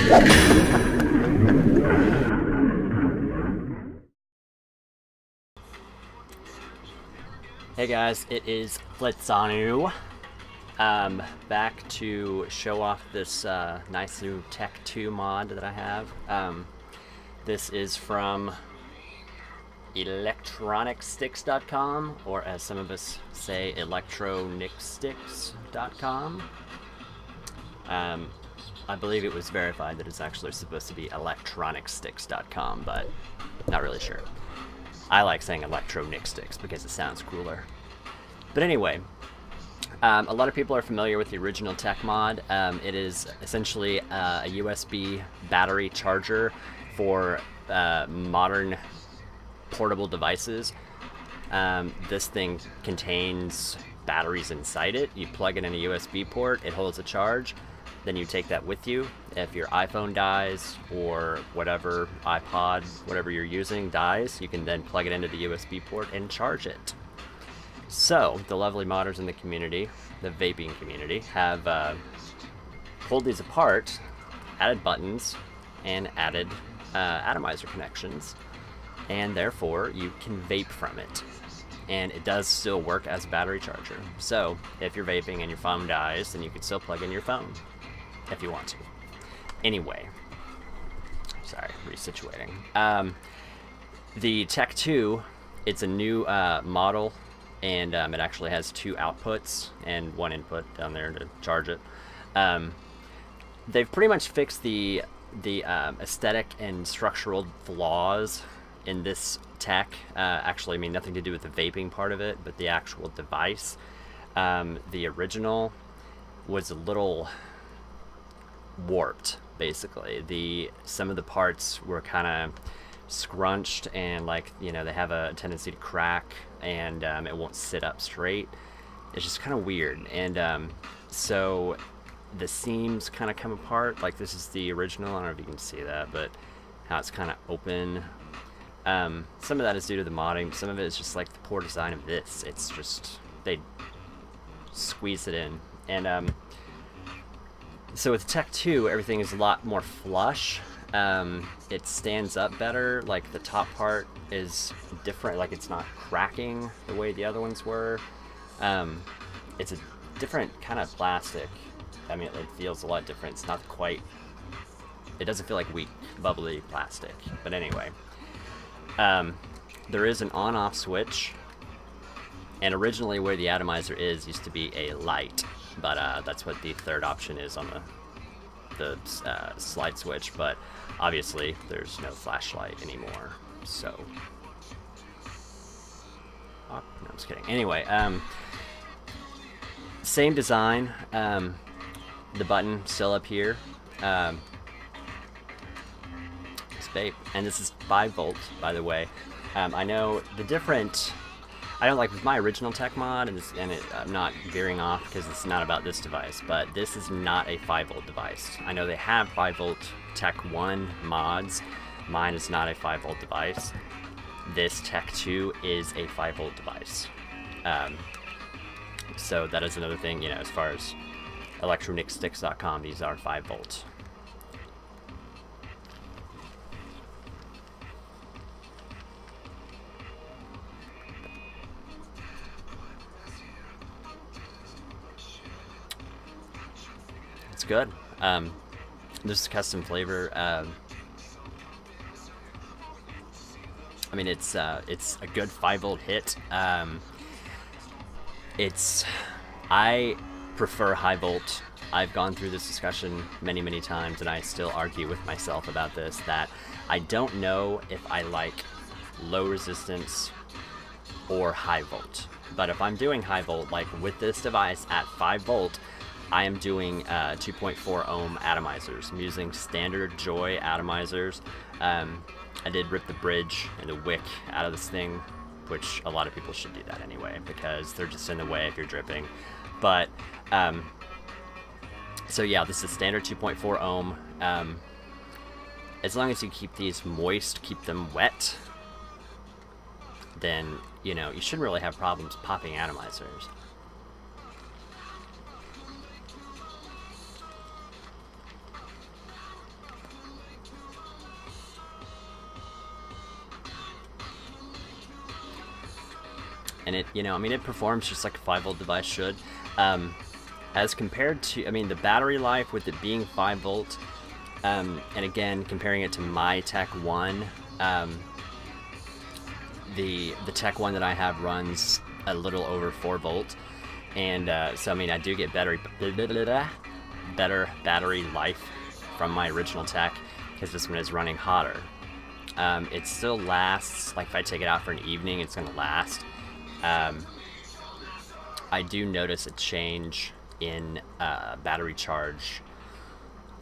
Hey guys, it is Flitzanu. Back to show off this nice new Tekk 2 mod that I have. This is from electronicsticks.com, or as some of us say, electronicsticks.com. I believe it was verified that it's actually supposed to be electronicsticks.com, but not really sure. I like saying electronicsticks because it sounds cooler. But anyway, a lot of people are familiar with the original Tekk mod. It is essentially a USB battery charger for modern portable devices. This thing contains batteries inside it. You plug it in a USB port, it holds a charge, then you take that with you. If your iPhone dies, or whatever, iPod, whatever you're using dies, you can then plug it into the USB port and charge it. So, the lovely modders in the community, the vaping community, have pulled these apart, added buttons, and added atomizer connections, and therefore you can vape from it. And it does still work as a battery charger. So, if you're vaping and your phone dies, then you can still plug in your phone, if you want to. Anyway, sorry, resituating. The Tekk 2, it's a new model, and it actually has 2 outputs and 1 input down there to charge it. They've pretty much fixed the aesthetic and structural flaws in this Tekk. Actually, I mean, nothing to do with the vaping part of it, but the actual device. The original was a little warped, basically. Some of the parts were kind of scrunched, and, like, you know, they have a tendency to crack, and it won't sit up straight. It's just kind of weird. And so the seams kind of come apart. Like, this is the original. I don't know if you can see that, but how it's kind of open. Some of that is due to the modding. Some of it is just like the poor design of this. It's just, they squeeze it in. And so with Tekk 2, everything is a lot more flush. It stands up better. Like, the top part is different. Like, it's not cracking the way the other ones were. It's a different kind of plastic. I mean, it feels a lot different. It's not quite, it doesn't feel like weak, bubbly plastic. But anyway, there is an on-off switch. And originally where the atomizer is used to be a light. But that's what the third option is on the slide switch. But obviously there's no flashlight anymore. So, oh, no, I'm just kidding. Anyway, same design. The button still up here. It's vape, and this is 5 volts, by the way. I know the different. I don't like with my original Tekk mod, and I'm not veering off because it's not about this device, but this is not a 5-volt device. I know they have 5-volt Tekk 1 mods. Mine is not a 5-volt device. This Tekk 2 is a 5-volt device. So that is another thing, you know, as far as electronicsticks.com, these are 5-volt. It's good. This is custom flavor. I mean, it's a good 5-volt hit. I prefer high volt. I've gone through this discussion many times, and I still argue with myself about this, that I don't know if I like low resistance or high volt. But if I'm doing high volt, like with this device at 5 volt, I am doing 2.4 ohm atomizers. I'm using standard Joy atomizers. I did rip the bridge and the wick out of this thing, which a lot of people should do that anyway, because they're just in the way if you're dripping. But, so yeah, this is standard 2.4 ohm. As long as you keep these moist, keep them wet, then, you know, you shouldn't really have problems popping atomizers. and it, you know, I mean, it performs just like a 5-volt device should. As compared to, I mean, the battery life with it being 5-volt, and again, comparing it to my Tekk 1, the Tekk 1 that I have runs a little over 4-volt, and so I mean, I do get better battery life from my original Tekk, because this one is running hotter. It still lasts, like if I take it out for an evening, it's going to last. I do notice a change in battery charge.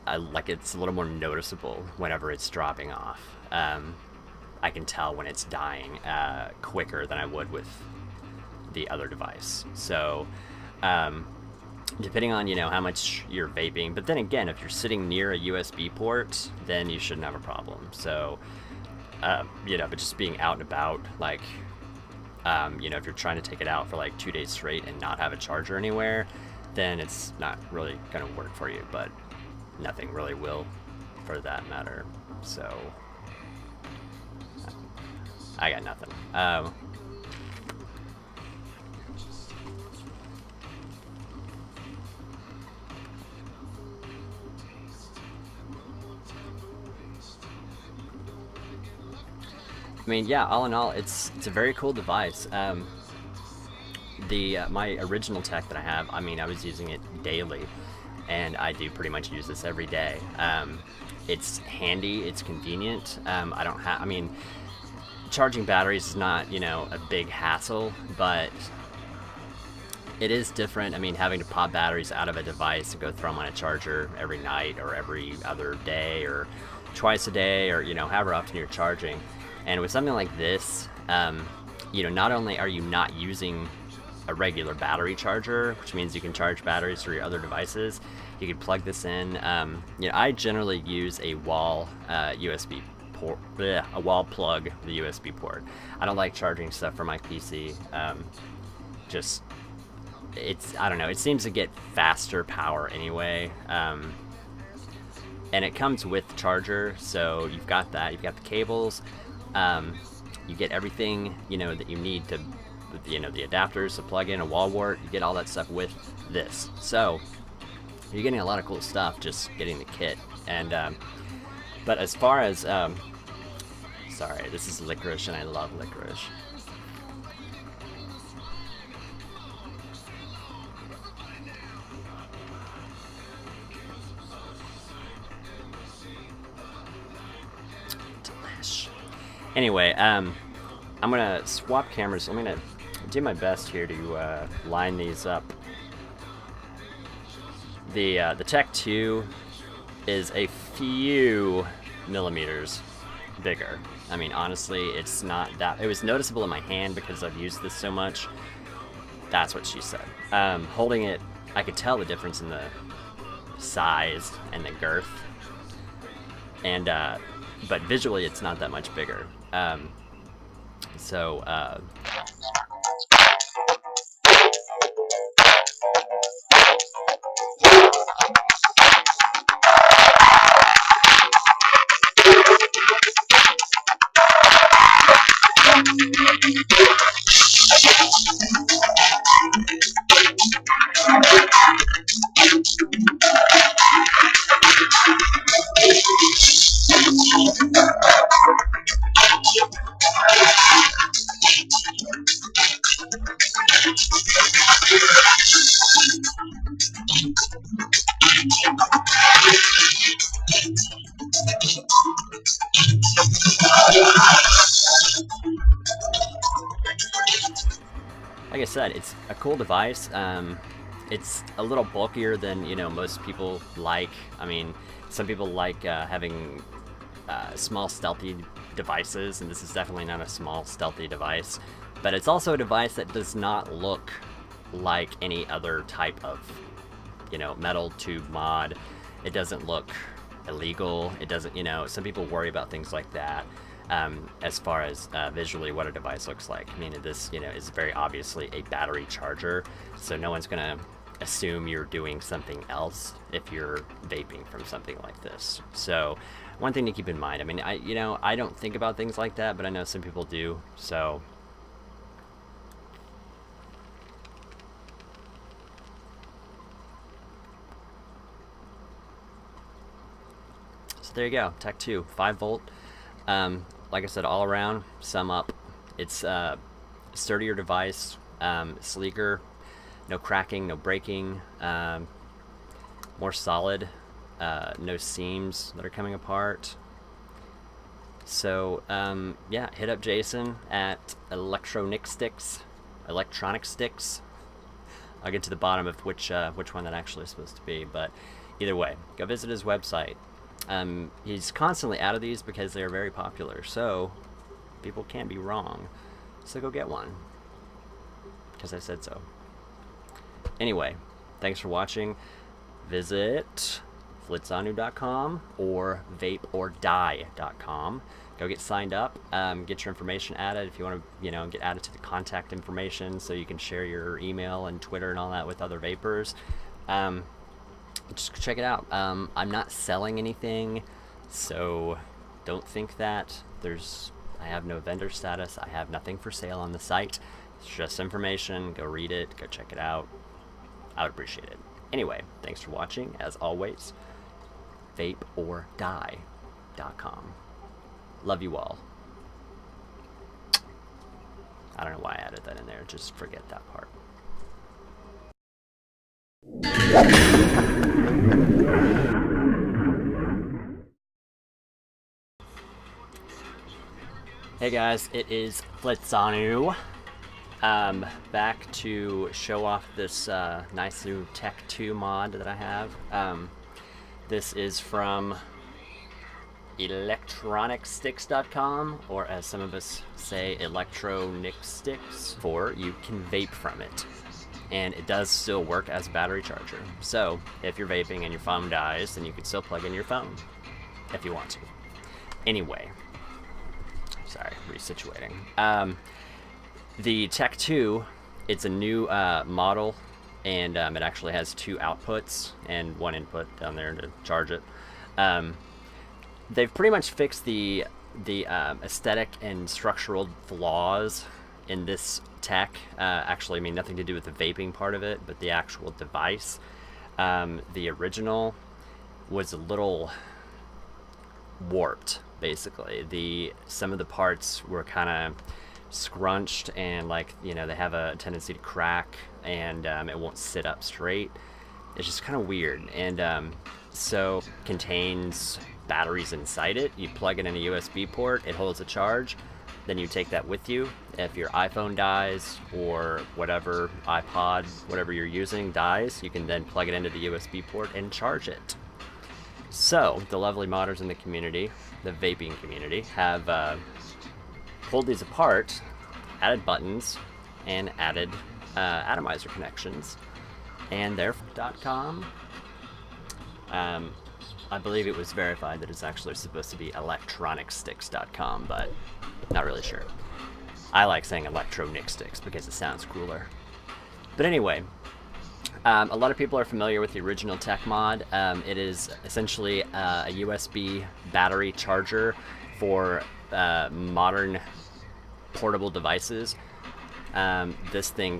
Like it's a little more noticeable whenever it's dropping off. I can tell when it's dying quicker than I would with the other device. So depending on, you know, how much you're vaping, but then again, if you're sitting near a USB port, then you shouldn't have a problem. So you know, but just being out and about, like you know, if you're trying to take it out for like 2 days straight and not have a charger anywhere, then it's not really gonna work for you, but nothing really will for that matter. So I got nothing. I mean, yeah, all in all, it's a very cool device. My original Tekk that I have, I mean, I was using it daily, and I do pretty much use this every day. It's handy, it's convenient. I mean, charging batteries is not, you know, a big hassle, but it is different. I mean, having to pop batteries out of a device and go throw them on a charger every night or every other day or twice a day, or, you know, however often you're charging. And with something like this, you know, not only are you not using a regular battery charger, which means you can charge batteries through your other devices, you can plug this in. You know, I generally use a wall USB port, a wall plug, the USB port. I don't like charging stuff from my PC. Just, I don't know, it seems to get faster power anyway. And it comes with the charger, so you've got that, you've got the cables. You get everything, you know, that you need to, you know, the adapters to plug in a wall wart, you get all that stuff with this. So you're getting a lot of cool stuff just getting the kit. And but as far as sorry, this is licorice and I love licorice. Anyway, I'm gonna swap cameras. I'm gonna do my best here to line these up. The Tekk 2 is a few millimeters bigger. I mean, honestly, it's not that. It was noticeable in my hand because I've used this so much. That's what she said. Holding it, I could tell the difference in the size and the girth. And but visually, it's not that much bigger. So like I said, it's a cool device. It's a little bulkier than, you know, most people like. I mean, some people like having small stealthy devices, and this is definitely not a small stealthy device. But it's also a device that does not look like any other type of, you know, metal tube mod. It doesn't look illegal. It doesn't, you know, some people worry about things like that. As far as visually what a device looks like. I mean, this, you know, is very obviously a battery charger, so no one's gonna assume you're doing something else if you're vaping from something like this. So one thing to keep in mind, I mean, I don't think about things like that, but I know some people do. So So there you go, Tekk 2, 5 volt. Like I said, all around, sum up, it's a sturdier device, sleeker, no cracking, no breaking, more solid, no seams that are coming apart. So yeah, hit up Jason at electronic sticks. I'll get to the bottom of which one that actually is supposed to be, but either way, go visit his website. He's constantly out of these because they're very popular, so people can't be wrong. So go get one, because I said so. Anyway, thanks for watching. Visit flitzanu.com or vapeordie.com. Go get signed up, get your information added if you want to, get added to the contact information so you can share your email and Twitter and all that with other vapors. Just check it out. I'm not selling anything, so don't think that. I have no vendor status. I have nothing for sale on the site. It's just information. Go read it. Go check it out. I would appreciate it. Anyway, thanks for watching. As always, vapeordie.com. Love you all. I don't know why I added that in there. Just forget that part. Hey guys, it is Flitzanu. Back to show off this nice new Tekk 2 mod that I have. This is from electronicsticks.com, or as some of us say, electronicsticks, for you can vape from it. And it does still work as a battery charger. So if you're vaping and your phone dies, then you can still plug in your phone if you want to. Anyway, sorry, resituating. The Tekk 2, it's a new model, and it actually has 2 outputs and 1 input down there to charge it. They've pretty much fixed the aesthetic and structural flaws in this Tekk. Actually, I mean, nothing to do with the vaping part of it, but the actual device. The original was a little warped, basically. Some of the parts were kind of scrunched, and they have a tendency to crack, and it won't sit up straight. It's just kind of weird. And so contains batteries inside it. You plug it in a USB port, it holds a charge, then you take that with you. If your iPhone dies, or whatever, iPod, whatever you're using dies, you can then plug it into the USB port and charge it. So the lovely modders in the community, the vaping community, have pulled these apart, added buttons, and added atomizer connections. And they're .com. I believe it was verified that it's actually supposed to be electronicsticks.com, but not really sure. I like saying electronic sticks because it sounds cooler. But anyway, a lot of people are familiar with the original Tekk mod. It is essentially a USB battery charger for modern portable devices. This thing